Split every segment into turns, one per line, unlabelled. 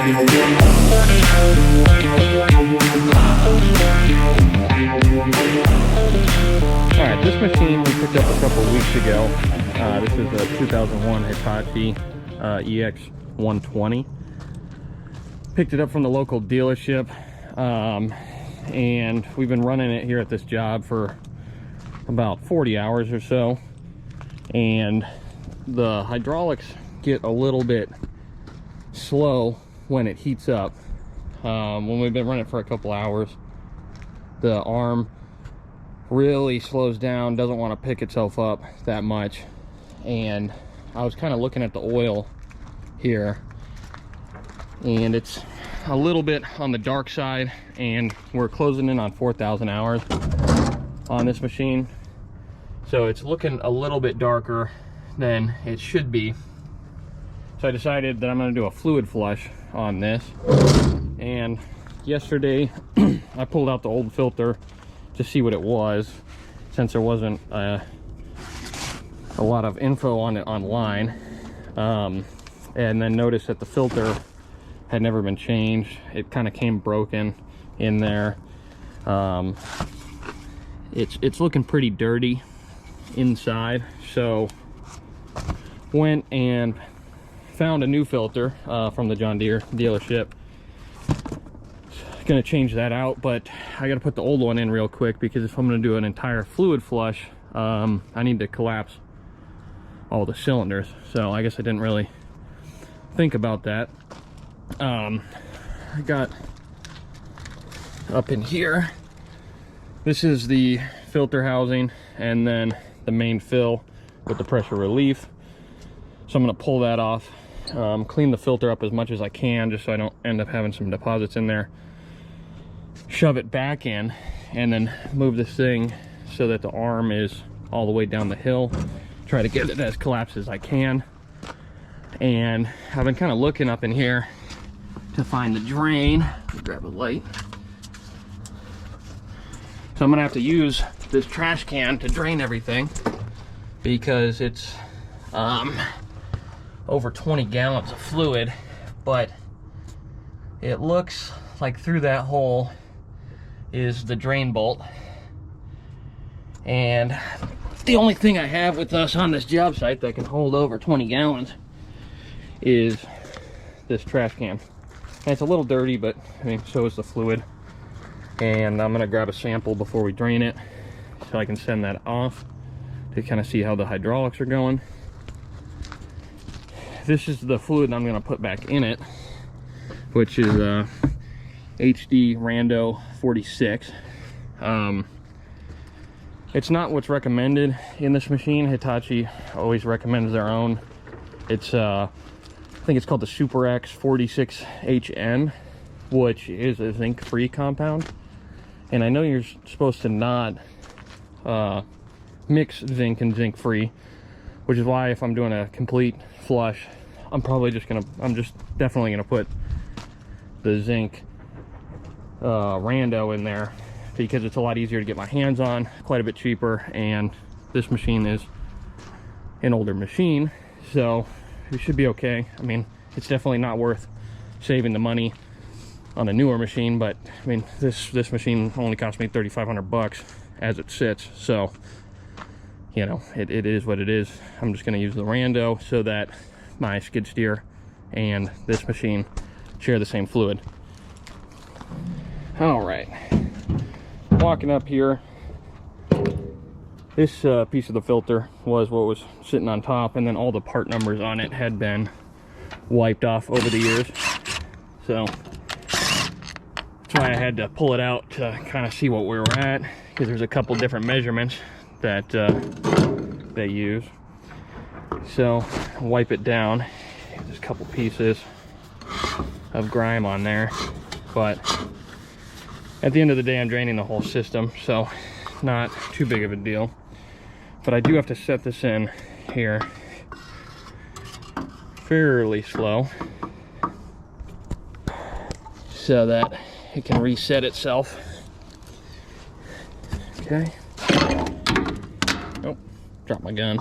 Alright, this machine we picked up a couple weeks ago. This is a 2001 Hitachi EX120. Picked it up from the local dealership, and we've been running it here at this job for about 40 hours or so. And the hydraulics get a little bit slow when it heats up. When we've been running for a couple hours, the arm really slows down, doesn't want to pick itself up that much. And I was kind of looking at the oil here, and it's a little bit on the dark side, and we're closing in on 4,000 hours on this machine, so it's looking a little bit darker than it should be. So I decided that I'm going to do a fluid flush on this. And yesterday I pulled out the old filter to see what it was, since there wasn't a lot of info on it online, and then noticed that the filter had never been changed. It kind of came broken in there. It's looking pretty dirty inside, so went and found a new filter from the John Deere dealership. Gonna change that out, but I gotta put the old one in real quick, because if I'm gonna do an entire fluid flush, I need to collapse all the cylinders. So I guess I didn't really think about that. I got up in here, this is the filter housing, and then the main fill with the pressure relief. So I'm gonna pull that off, clean the filter up as much as I can, just so I don't end up having some deposits in there. Shove it back in, and then move this thing so that the arm is all the way down the hill. Try to get it as collapsed as I can. And I've been kind of looking up in here to find the drain. Grab a light. So I'm gonna have to use this trash can to drain everything, because it's over 20 gallons of fluid, but it looks like through that hole is the drain bolt. And the only thing I have with us on this job site that can hold over 20 gallons is this trash can. And it's a little dirty, but I mean, so is the fluid. And I'm gonna grab a sample before we drain it, so I can send that off to kind of see how the hydraulics are going. This is the fluid I'm gonna put back in it, which is HD Rando 46. It's not what's recommended in this machine. Hitachi always recommends their own. It's I think it's called the Super X 46HN, which is a zinc-free compound. And I know you're supposed to not mix zinc and zinc-free, which is why if I'm doing a complete flush, I'm definitely gonna put the zinc Rando in there, because it's a lot easier to get my hands on, quite a bit cheaper, and this machine is an older machine, so it should be okay. I mean, it's definitely not worth saving the money on a newer machine, but I mean, this machine only cost me 3,500 bucks as it sits, so you know, it is what it is. I'm just going to use the Rando so that my skid steer and this machine share the same fluid. All right, walking up here, this piece of the filter was what was sitting on top, and then all the part numbers on it had been wiped off over the years, so that's why I had to pull it out to kind of see what we were at, because there's a couple different measurements that they use. So wipe it down. There's a couple pieces of grime on there, but at the end of the day I'm draining the whole system, so not too big of a deal. But I do have to set this in here fairly slow so that it can reset itself. Okay. Oh, dropped my gun.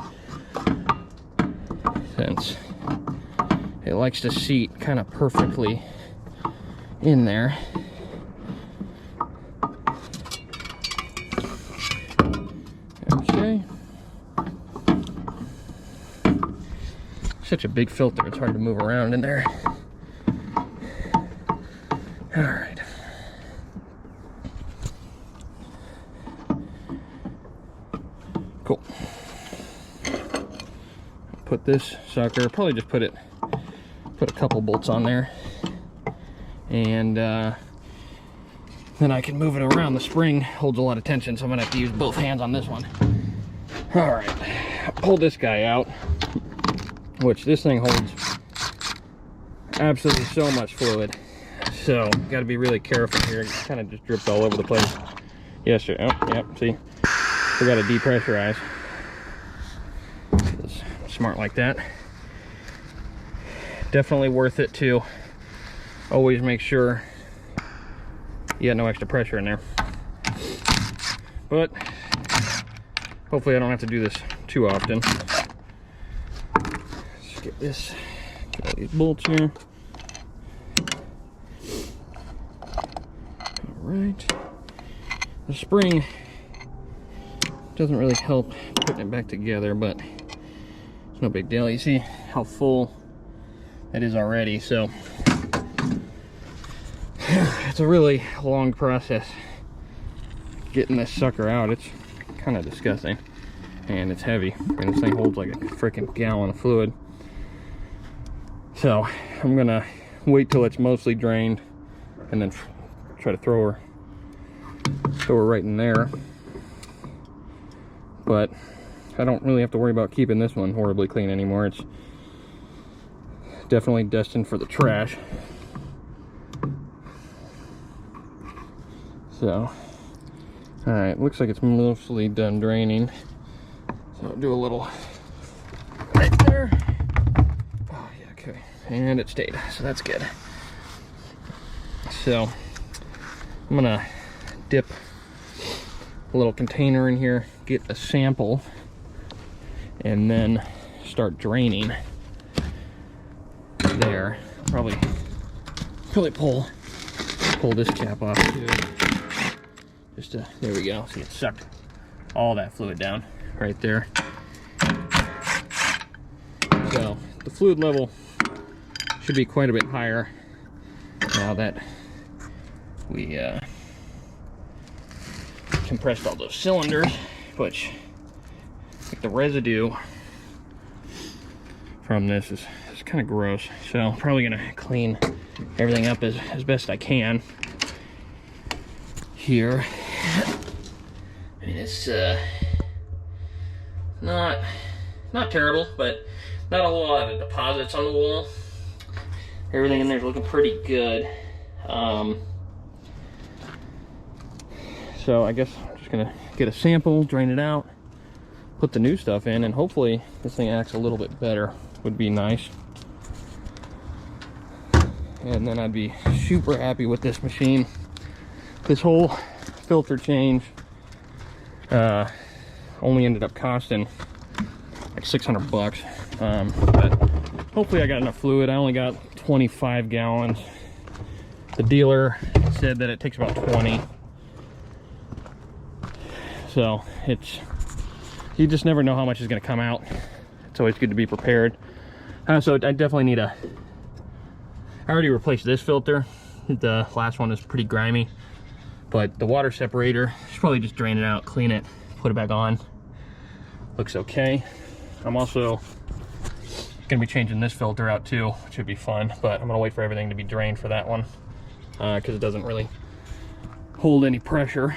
Since it likes to seat kind of perfectly in there. Okay. Such a big filter, it's hard to move around in there. All right. Cool. Put this sucker, probably just put a couple bolts on there, and then I can move it around. The spring holds a lot of tension, so I'm gonna have to use both hands on this one. All right, pull this guy out, which this thing holds absolutely so much fluid, so got to be really careful here. It kind of just dripped all over the place. Yes, sir. Oh, yep. See, forgot to depressurize. It's smart like that. Definitely worth it to always make sure you got no extra pressure in there. But hopefully I don't have to do this too often. Let's get all these bolts here. All right. The spring doesn't really help putting it back together, but it's no big deal. You see how full it is already, so it's a really long process getting this sucker out. It's kind of disgusting, and it's heavy, and this thing holds like a freaking gallon of fluid. So I'm gonna wait till it's mostly drained and then try to throw her right in there. But I don't really have to worry about keeping this one horribly clean anymore. It's definitely destined for the trash. So, all right, looks like it's mostly done draining. So I'll do a little right there. Oh yeah, okay, and it stayed, so that's good. So I'm gonna dip a little container in here, get a sample, and then start draining there. Probably pull this cap off too. Just to, there we go. See, it sucked all that fluid down right there. So the fluid level should be quite a bit higher now that we compressed all those cylinders, which like the residue from this is kind of gross. So I'm probably gonna clean everything up as best I can here. I mean, it's not terrible, but not a lot of deposits on the wall. Everything in there is looking pretty good. So I guess I'm just gonna get a sample, drain it out, put the new stuff in, and hopefully this thing acts a little bit better. Would be nice. And then I'd be super happy with this machine. This whole filter change only ended up costing like 600 bucks. But hopefully I got enough fluid. I only got 25 gallons. The dealer said that it takes about 20. So you just never know how much is going to come out. It's always good to be prepared. So I definitely need I already replaced this filter. The last one is pretty grimy, but the water separator, should probably just drain it out, clean it, put it back on. Looks okay. I'm also gonna be changing this filter out too, which should be fun, but I'm gonna wait for everything to be drained for that one because it doesn't really hold any pressure,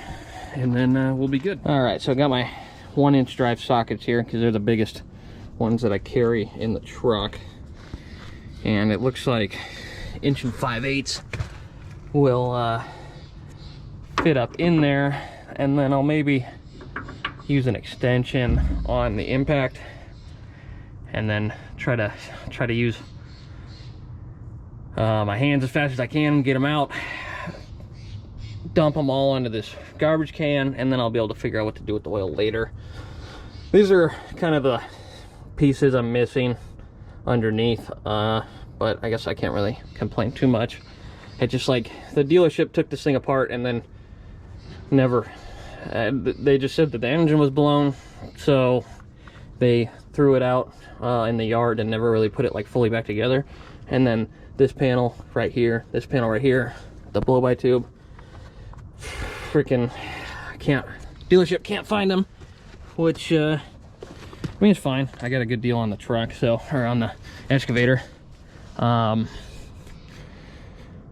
and then we'll be good. All right, so I got my 1-inch drive sockets here because they're the biggest ones that I carry in the truck, and it looks like 1 5/8 will fit up in there, and then I'll maybe use an extension on the impact, and then try to use my hands as fast as I can, get them out, dump them all into this garbage can, and then I'll be able to figure out what to do with the oil later. These are kind of the pieces I'm missing underneath, but I guess I can't really complain too much. It just like, the dealership took this thing apart and then never, they just said that the engine was blown, so they threw it out in the yard and never really put it like fully back together. And then this panel right here, this panel right here, the blow-by tube, freaking dealership can't find them, which I mean, it's fine. I got a good deal on the truck, so, or on the excavator.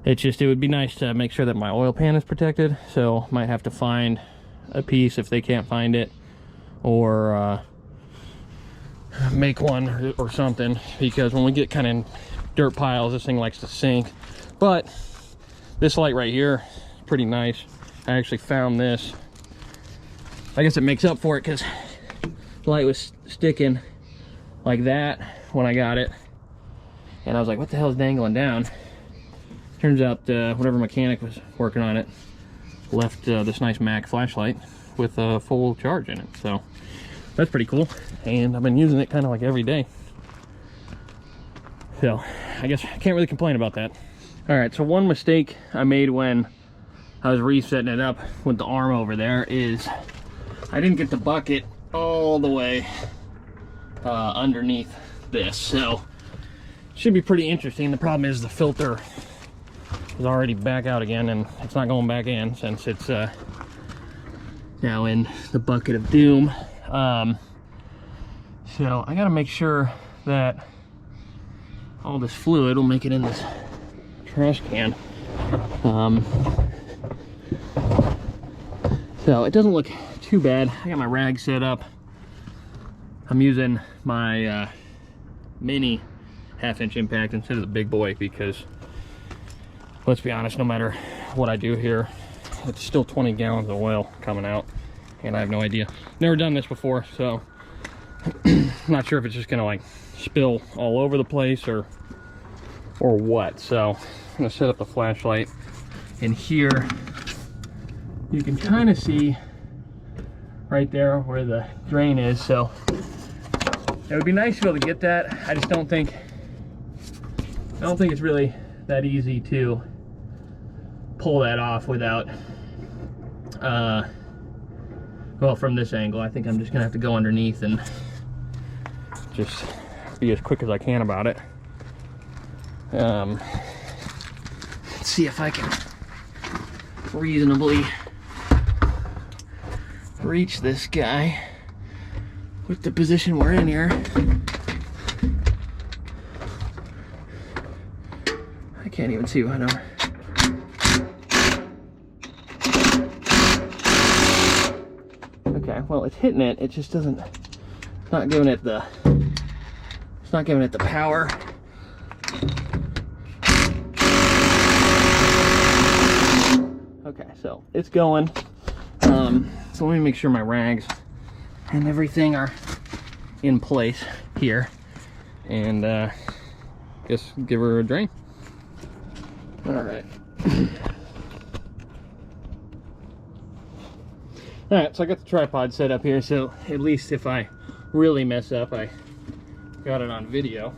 It would be nice to make sure that my oil pan is protected, so might have to find a piece if they can't find it, or make one or something, because when we get kind of dirt piles, this thing likes to sink. But this light right here is pretty nice. I actually found this. I guess it makes up for it, because the light was sticking like that when I got it, and I was like, what the hell is dangling down? Turns out whatever mechanic was working on it left this nice Mac flashlight with a full charge in it, so that's pretty cool. And I've been using it kind of like every day, so I guess I can't really complain about that. All right, so one mistake I made when I was resetting it up with the arm over there is I didn't get the bucket all the way underneath this, so it should be pretty interesting. The problem is the filter is already back out again, and it's not going back in since it's now in the bucket of doom. So I gotta make sure that all this fluid will make it in this trash can. So it doesn't look too bad. I got my rag set up. I'm using my mini 1/2-inch impact instead of the big boy, because let's be honest, no matter what I do here, it's still 20 gallons of oil coming out, and I have no idea. Never done this before, so I'm not sure if it's just gonna like spill all over the place or what. So I'm gonna set up the flashlight, and here you can kind of see right there where the drain is, so it would be nice to be able to get that. I just don't think it's really that easy to pull that off without well, from this angle. I think I'm just gonna have to go underneath and just be as quick as I can about it. Let's see if I can reasonably reach this guy with the position we're in here. I can't even see what I'm. Okay, well, it's hitting it. It just doesn't. It's not giving it the. It's not giving it the power. Okay, so it's going. So let me make sure my rags and everything are in place here, and just give her a drain. All right. All right, so I got the tripod set up here, so at least if I really mess up, I got it on video.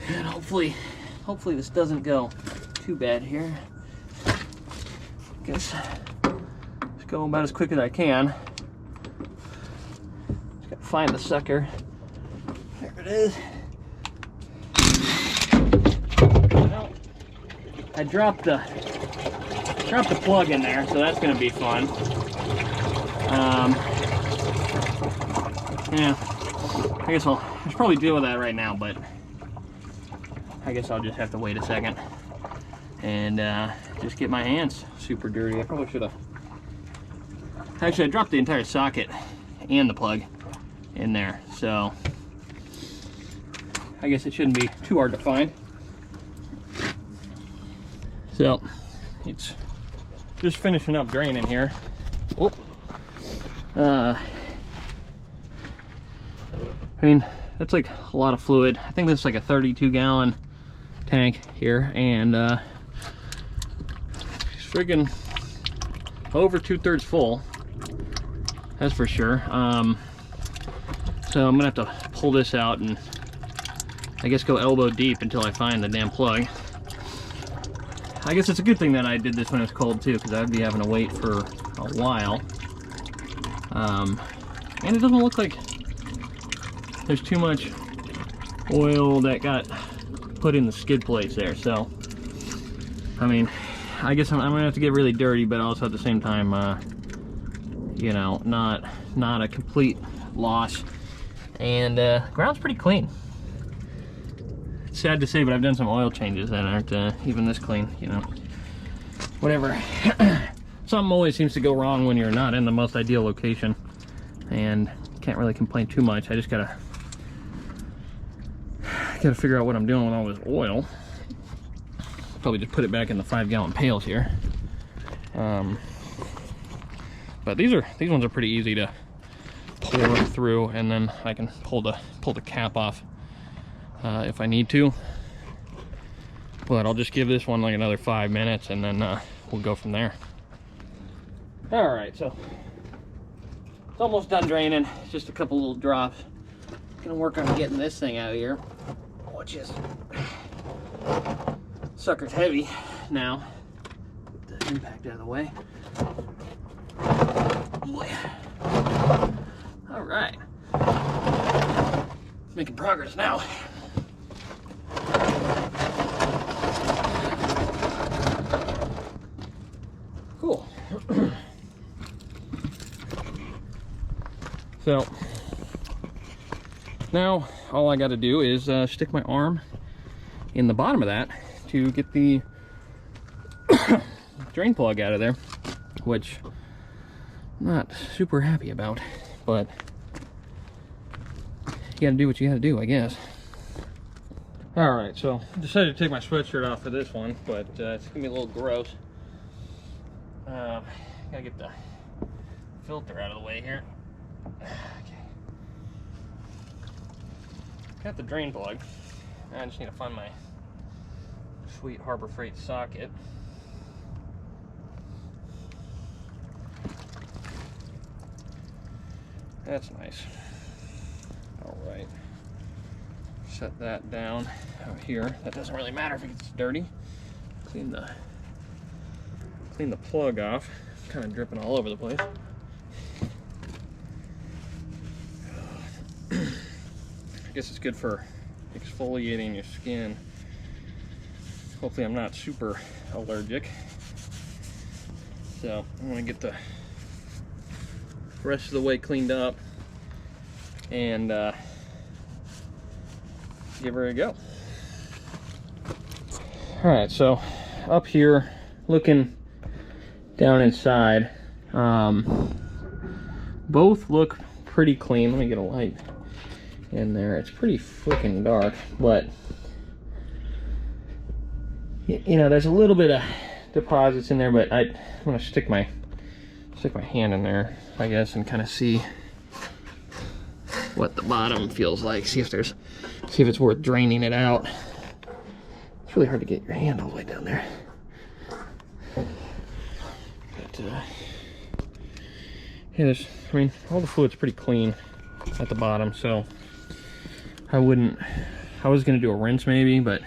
And hopefully this doesn't go too bad here. Guess just go about as quick as I can. Just gotta find the sucker. There it is. Well, I dropped the plug in there, so that's gonna be fun. Yeah, I guess I should probably deal with that right now, but I guess I'll just have to wait a second and just get my hands super dirty. I probably should have. Actually, I dropped the entire socket and the plug in there, so I guess it shouldn't be too hard to find. So it's just finishing up draining here. Oh. I mean, that's like a lot of fluid. I think this is like a 32-gallon tank here, and it's friggin' over 2/3 full. That's for sure. So I'm gonna have to pull this out and I guess go elbow deep until I find the damn plug. I guess it's a good thing that I did this when it was cold too, because I'd be having to wait for a while. And it doesn't look like there's too much oil that got put in the skid plates there. So, I mean, I guess I'm gonna have to get really dirty, but also at the same time, you know, not a complete loss. And ground's pretty clean. It's sad to say, but I've done some oil changes that aren't even this clean, you know. Whatever. Something always seems to go wrong when you're not in the most ideal location, and can't really complain too much. I just gotta figure out what I'm doing with all this oil. Probably just put it back in the 5-gallon pails here. But these ones are pretty easy to pour through, and then I can pull the cap off if I need to. But I'll just give this one like another 5 minutes, and then we'll go from there. All right, so it's almost done draining. Just a couple little drops. Gonna work on getting this thing out of here, which is, sucker's heavy now. Get the impact out of the way. Boy. All right, making progress now. Cool. So now all I got to do is stick my arm in the bottom of that to get the drain plug out of there, which I'm not super happy about, but you got to do what you got to do, I guess. All right, so I decided to take my sweatshirt off for this one, but it's gonna be a little gross. Gotta get the filter out of the way here. Okay. Got the drain plug. I just need to find my sweet Harbor Freight socket. That's nice. All right. Set that down out here. That doesn't really matter if it gets dirty. Clean the plug off. It's kind of dripping all over the place. I guess it's good for exfoliating your skin. Hopefully I'm not super allergic. So I'm gonna get the rest of the way cleaned up and give her a go. All right, so up here, looking down inside, both look pretty clean. Let me get a light in there. It's pretty freaking dark, but you know, there's a little bit of deposits in there, but I'm gonna stick my hand in there, I guess, and kind of see what the bottom feels like. See if it's worth draining it out. It's really hard to get your hand all the way down there. But yeah, I mean, all the fluid's pretty clean at the bottom, so I was gonna do a rinse maybe, but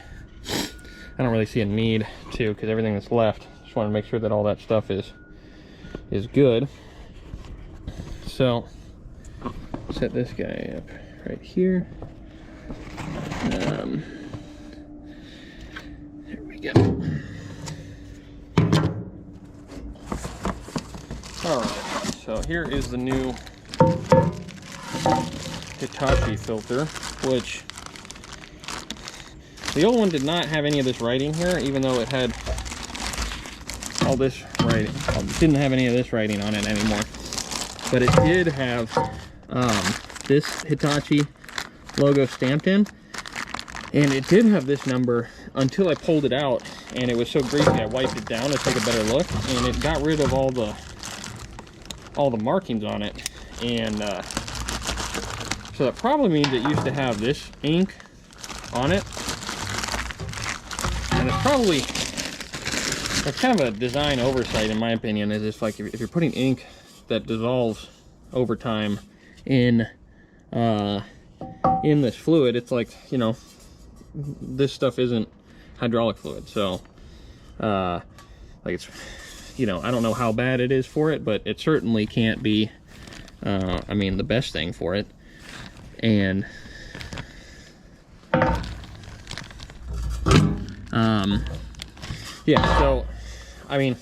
I don't really see a need to, because everything that's left, just want to make sure that all that stuff is good. So set this guy up right here. There we go. All right, so here is the new Hitachi filter, which the old one did not have any of this writing here, even though it had all this writing. It didn't have any of this writing on it anymore, but it did have this Hitachi logo stamped in, and it did have this number until I pulled it out, and it was so greasy I wiped it down to take a better look, and it got rid of all the markings on it. And so that probably means it used to have this ink on it, and it's probably, that's kind of a design oversight in my opinion. Is just like if you're putting ink that dissolves over time in this fluid, it's like, you know, this stuff isn't hydraulic fluid, so like it's, you know, I don't know how bad it is for it, but it certainly can't be, I mean, the best thing for it. And yeah, so I mean,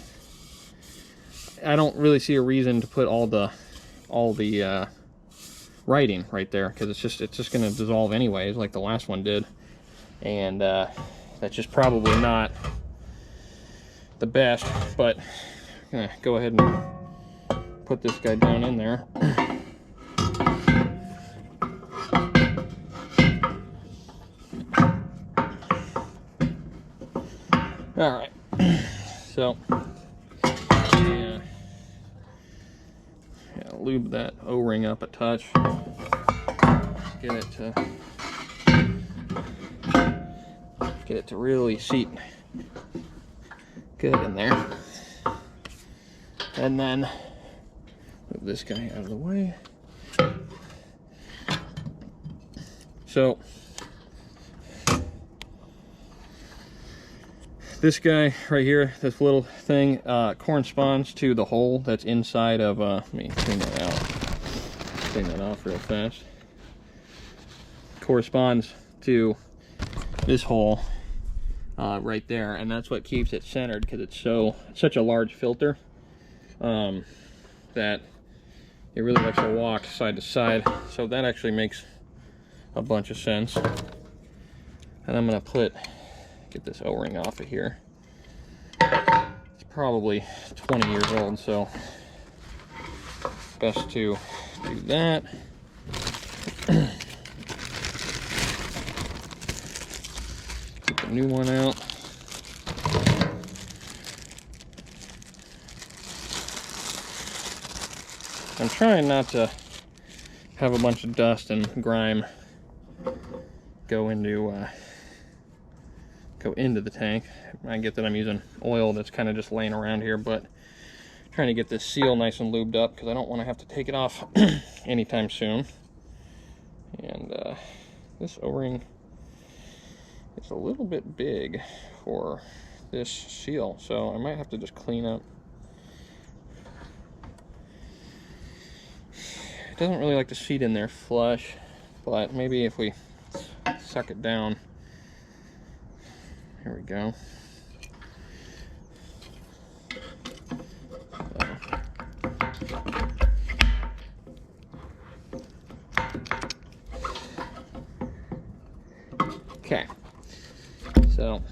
I don't really see a reason to put all the writing right there, because it's just going to dissolve anyways, like the last one did. And that's just probably not the best. But I'm gonna go ahead and put this guy down in there. All right, so yeah, lube that O-ring up a touch, get it to really seat good in there, and then move this guy out of the way. So this guy right here, this little thing, corresponds to the hole that's inside of, let me clean that out, clean that off real fast. Corresponds to this hole right there, and that's what keeps it centered, because it's such a large filter that it really likes to walk side to side. So that actually makes a bunch of sense. And I'm gonna get this O-ring off of here. It's probably 20 years old, so best to do that. Get the new one out. I'm trying not to have a bunch of dust and grime go into the tank. I get that I'm using oil that's kind of just laying around here, but trying to get this seal nice and lubed up, because I don't want to have to take it off anytime soon. And this O-ring is a little bit big for this seal, so I might have to just clean up. It doesn't really like to seat in there flush, but maybe if we suck it down. Here we go. Okay, so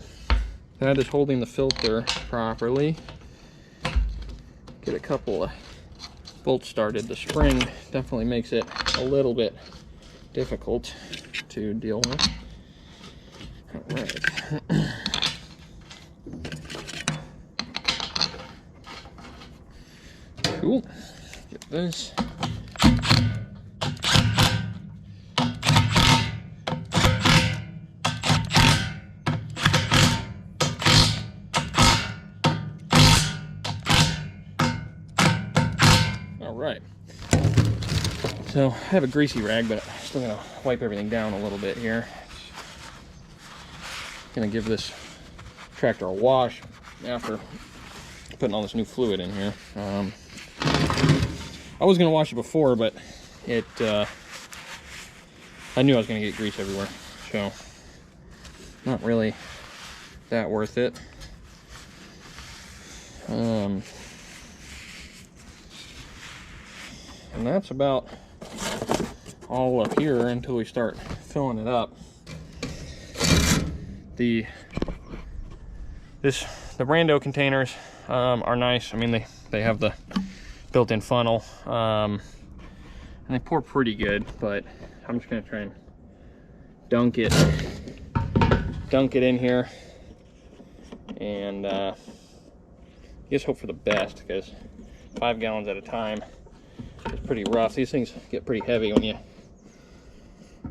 that is holding the filter properly. Get a couple of bolts started. The spring definitely makes it a little bit difficult to deal with. All right. Cool. Get this. All right. So I have a greasy rag, but I'm still gonna wipe everything down a little bit here. Gonna give this tractor a wash after putting all this new fluid in here. I was gonna wash it before, but I knew I was gonna get grease everywhere, so not really that worth it. And that's about all up here until we start filling it up. The Rando containers are nice. I mean, they have the built-in funnel, and they pour pretty good, but I'm just gonna try and dunk it in here, and just hope for the best, because 5 gallons at a time is pretty rough. These things get pretty heavy when you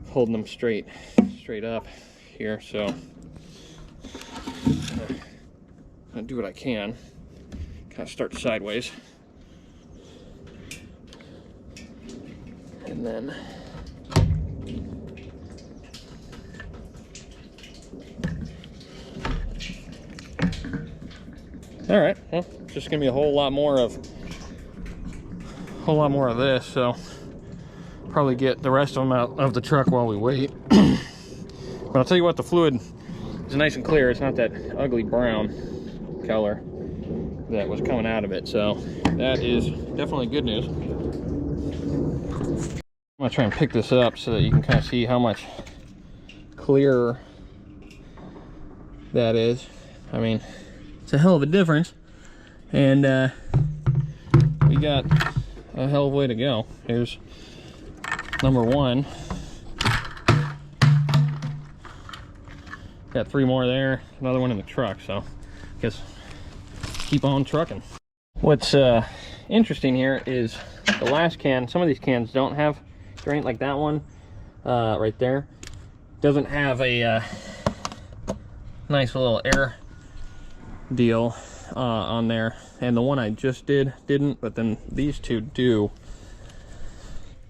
holding them straight up here, so I'm gonna do what I can. Kind of start sideways, and then All right, well, it's just gonna be a whole lot more of this, so probably get the rest of them out of the truck while we wait. But I'll tell you what, the fluid is nice and clear. It's not that ugly brown color that was coming out of it, so that is definitely good news. I'm gonna try and pick this up so that you can kind of see how much clearer that is. I mean, it's a hell of a difference, and we got a hell of a way to go. Here's number one. Got 3 more there, another one in the truck, so I guess keep on trucking. What's interesting here is the last can, some of these cans don't have drain, like that one right there doesn't have a nice little air deal on there, and the one I just didn't, but then these two do.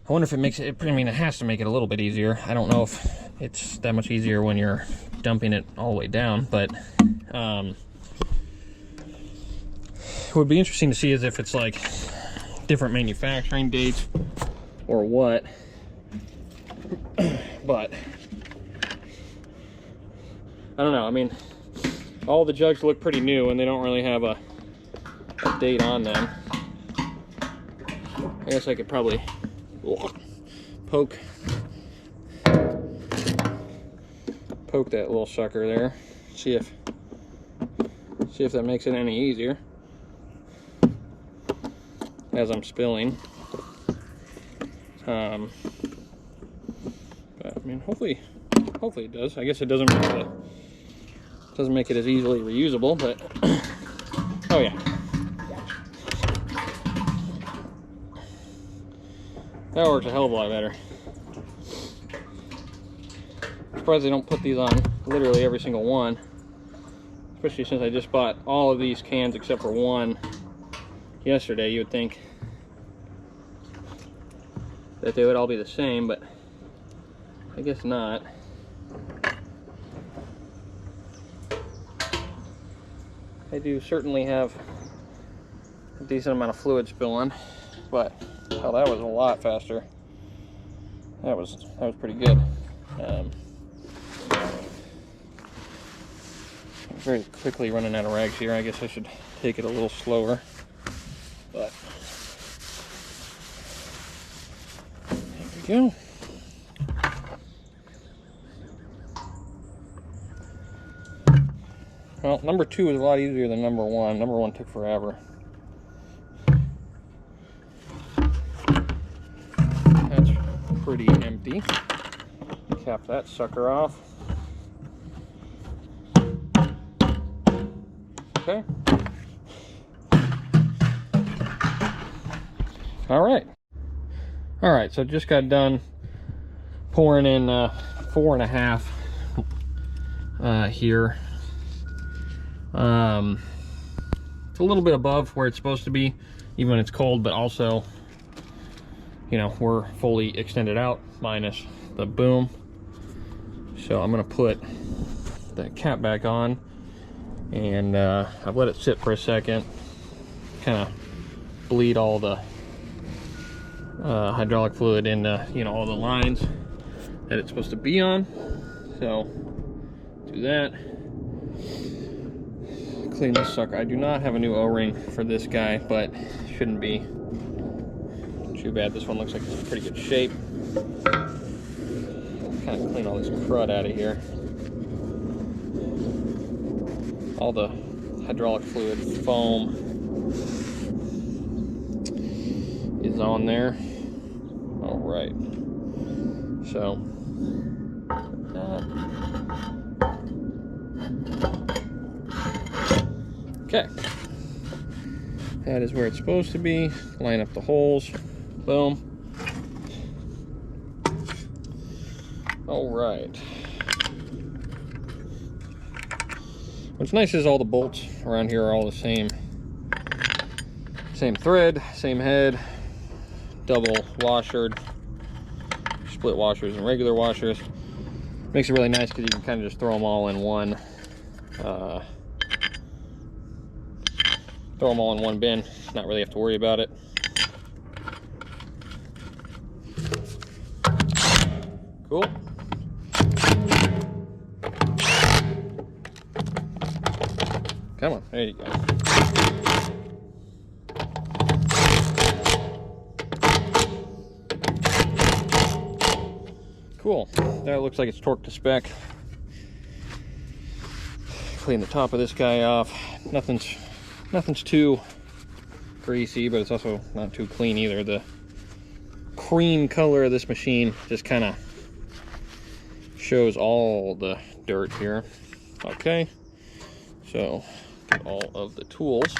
I wonder if it makes it, I mean, it has to make it a little bit easier. I don't know if it's that much easier when you're dumping it all the way down, but what would be interesting to see is if it's like different manufacturing dates or what. But I don't know. I mean, all the jugs look pretty new and they don't really have a date on them. I guess I could probably poke that little sucker there, see if that makes it any easier as I'm spilling. But I mean, hopefully it does. I guess it doesn't make it as easily reusable, but oh yeah, that works a hell of a lot better. Surprised they don't put these on literally every single one, especially since I just bought all of these cans except for one yesterday. You would think that they would all be the same, but I guess not. I do certainly have a decent amount of fluid spilling, but hell, that was a lot faster. That was pretty good. Very quickly running out of rags here. I guess I should take it a little slower, but there we go. Well, number 2 is a lot easier than number 1. Number 1 took forever. That's pretty empty. Cap that sucker off. Okay. All right, so just got done pouring in 4.5 here. It's a little bit above where it's supposed to be, even when it's cold, but also, you know, we're fully extended out minus the boom. So I'm gonna put the cap back on, and I've let it sit for a second, kind of bleed all the hydraulic fluid into, you know, all the lines that it's supposed to be on. So do that. Clean this sucker. I do not have a new O-ring for this guy, but shouldn't be too bad. This one looks like it's in pretty good shape. Kind of clean all this crud out of here. All the hydraulic fluid foam is on there. All right. So okay, that is where it's supposed to be. Line up the holes. Boom. All right. What's nice is all the bolts around here are all the same thread, same head, double washered, split washers and regular washers. Makes it really nice because you can kind of just throw them all in one throw them all in one bin, not really have to worry about it. Cool. Come on, there you go. Cool. That looks like it's torqued to spec. Clean the top of this guy off. Nothing's too greasy, but it's also not too clean either. The cream color of this machine just kind of shows all the dirt here. Okay, so all of the tools.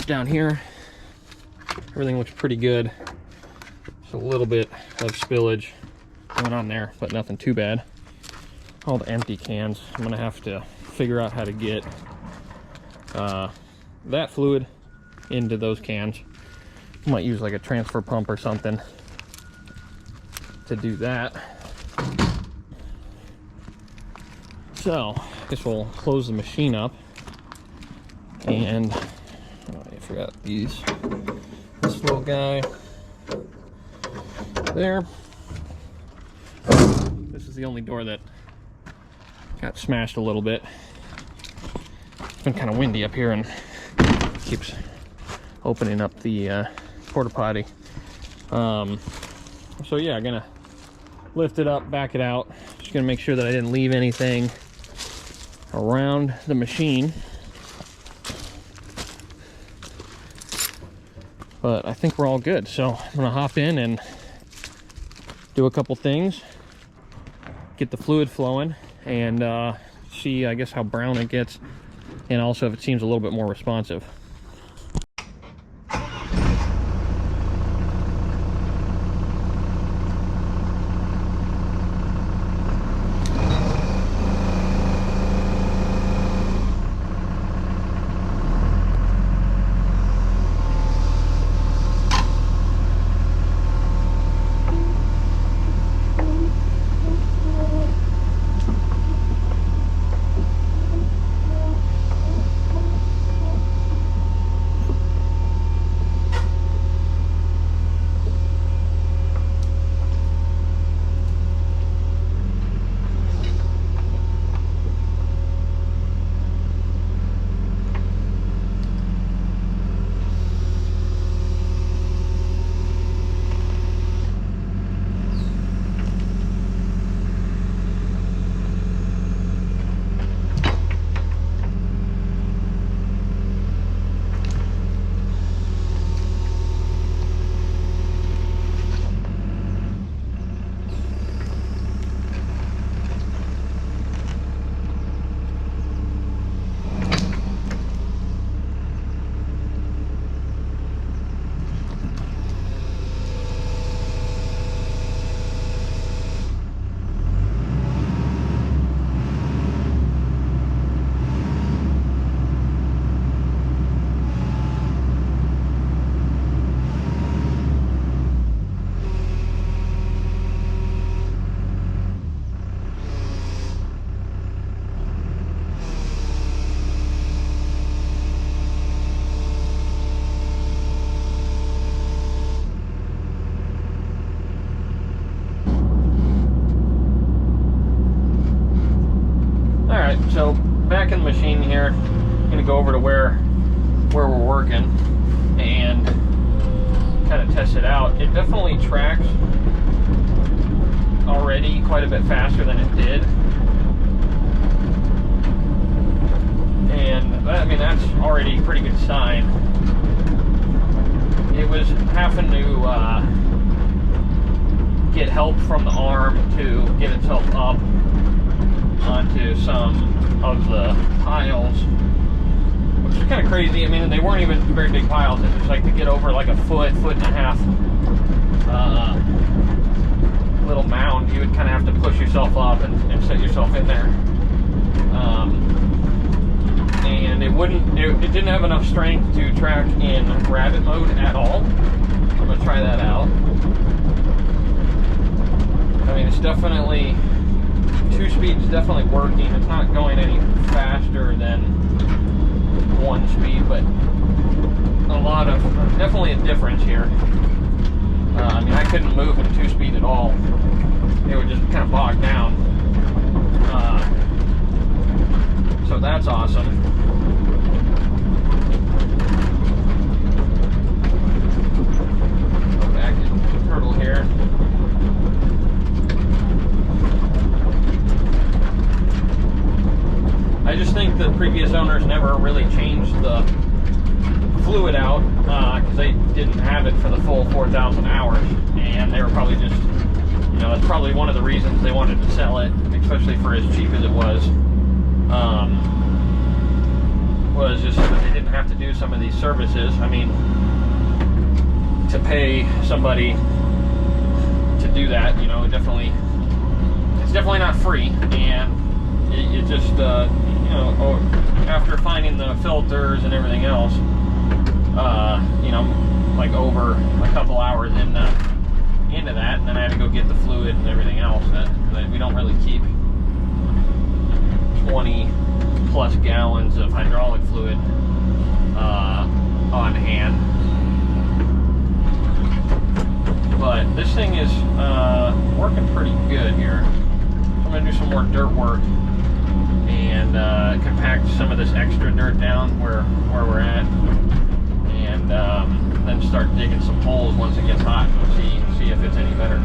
Down here, everything looks pretty good. Just a little bit of spillage going on there, but nothing too bad. All the empty cans, I'm gonna have to figure out how to get that fluid into those cans. I might use like a transfer pump or something to do that. So I guess we'll close the machine up, and I forgot this little guy there. This is the only door that got smashed a little bit. It's been kind of windy up here and keeps opening up the porta potty. So yeah, I'm gonna lift it up, back it out. Just gonna make sure that I didn't leave anything around the machine. But I think we're all good. So I'm gonna hop in and do a couple things, get the fluid flowing, and see, I guess, how brown it gets, and also if it seems a little bit more responsive. So back in the machine here, I'm gonna go over to where we're working and kind of test it out. It definitely tracks already quite a bit faster than it did, and that, I mean, that's already a pretty good sign. It was having to get help from the arm to get itself up onto some of the piles, which is kind of crazy. I mean, they weren't even very big piles. It was like to get over like a foot and a half little mound, you would kind of have to push yourself up and set yourself in there. And it didn't have enough strength to track in rabbit mode at all. I'm gonna try that out. I mean, it's definitely 2-speed is definitely working. It's not going any faster than 1-speed, but definitely a difference here. I mean, I couldn't move in 2-speed at all. It would just kind of bog down. So that's awesome. Go back to turtle here. I just think the previous owners never really changed the fluid out because they didn't have it for the full 4,000 hours, and they were probably just, you know, that's probably one of the reasons they wanted to sell it, especially for as cheap as it was just so that they didn't have to do some of these services. I mean, to pay somebody to do that, you know, it's definitely not free, and it just, you know, after finding the filters and everything else, you know, like over a couple hours into that, and then I had to go get the fluid and everything else. That we don't really keep 20 plus gallons of hydraulic fluid on hand. But this thing is working pretty good here. I'm gonna do some more dirt work and compact some of this extra dirt down where we're at, and then start digging some holes once it gets hot and see if it's any better.